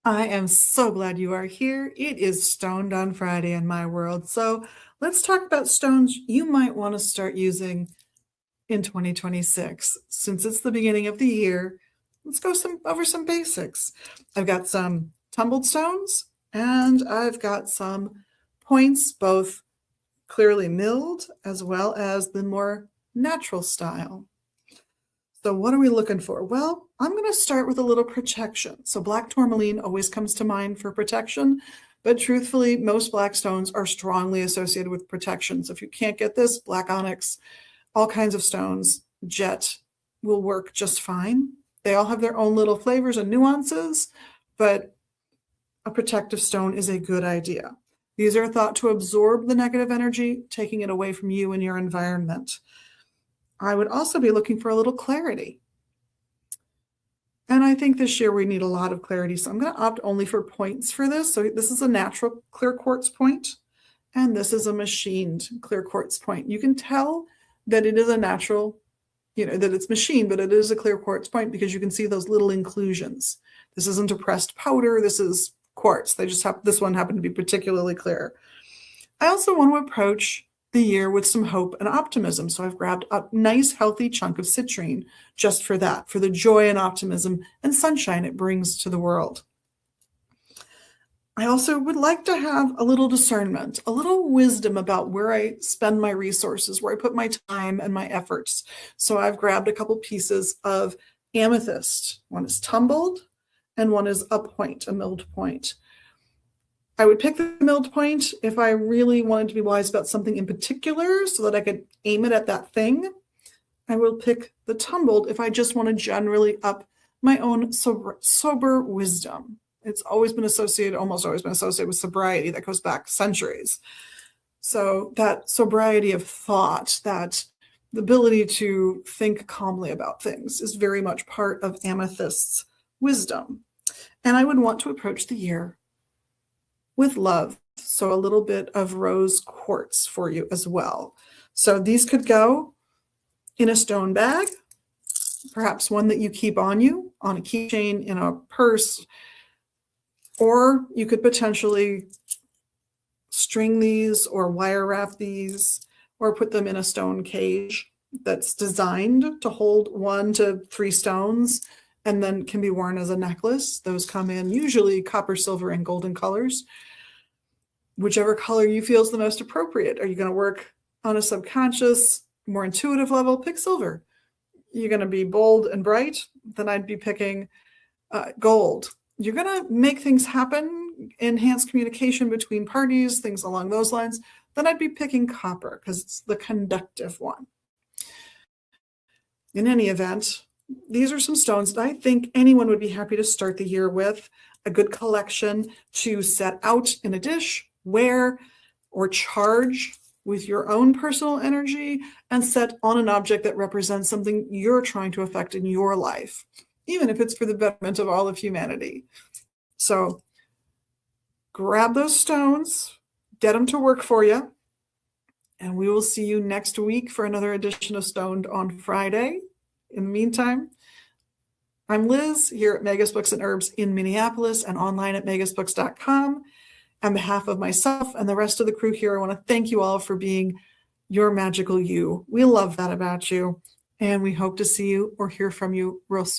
I am so glad you are here. It is Stoned on Friday in my world. So let's talk about stones you might want to start using in 2026. Since it's the beginning of the year, let's go over some basics. I've got some tumbled stones and I've got some points, both clearly milled as well as the more natural style. So what are we looking for? Well, I'm going to start with a little protection. So black tourmaline always comes to mind for protection, but truthfully, most black stones are strongly associated with protection. So if you can't get this, black onyx, all kinds of stones, jet will work just fine. They all have their own little flavors and nuances, but a protective stone is a good idea. These are thought to absorb the negative energy, taking it away from you and your environment. I would also be looking for a little clarity. And I think this year we need a lot of clarity. So I'm going to opt only for points for this. So this is a natural clear quartz point, and this is a machined clear quartz point. You can tell that it is a natural, that it's machined, but it is a clear quartz point because you can see those little inclusions. This isn't a pressed powder. This is quartz. This one happened to be particularly clear. I also want to approach the year with some hope and optimism. So I've grabbed a nice, healthy chunk of citrine just for that, for the joy and optimism and sunshine it brings to the world. I also would like to have a little discernment, a little wisdom about where I spend my resources, where I put my time and my efforts. So I've grabbed a couple pieces of amethyst. One is tumbled and one is a point, a milled point. I would pick the milled point if I really wanted to be wise about something in particular so that I could aim it at that thing. I will pick the tumbled if I just want to generally up my own sober wisdom. It's almost always been associated with sobriety that goes back centuries. So that sobriety of thought, that the ability to think calmly about things is very much part of amethyst's wisdom. And I would want to approach the year with love. So a little bit of rose quartz for you as well. So these could go in a stone bag, perhaps one that you keep on you, on a keychain, in a purse, or you could potentially string these or wire wrap these or put them in a stone cage that's designed to hold 1 to 3 stones and then can be worn as a necklace. Those come in usually copper, silver, and golden colors. Whichever color you feel is the most appropriate. Are you going to work on a subconscious, more intuitive level? Pick silver. You're going to be bold and bright? Then I'd be picking gold. You're going to make things happen, enhance communication between parties, things along those lines. Then I'd be picking copper because it's the conductive one. In any event, these are some stones that I think anyone would be happy to start the year with. A good collection to set out in a dish, wear, or charge with your own personal energy and set on an object that represents something you're trying to affect in your life, even if it's for the betterment of all of humanity. So grab those stones, get them to work for you, and we will see you next week for another edition of Stoned on Friday. In the meantime, I'm Liz here at Megas Books and Herbs in Minneapolis and online at megasbooks.com. On behalf of myself and the rest of the crew here, I want to thank you all for being your magical you. We love that about you, and we hope to see you or hear from you real soon.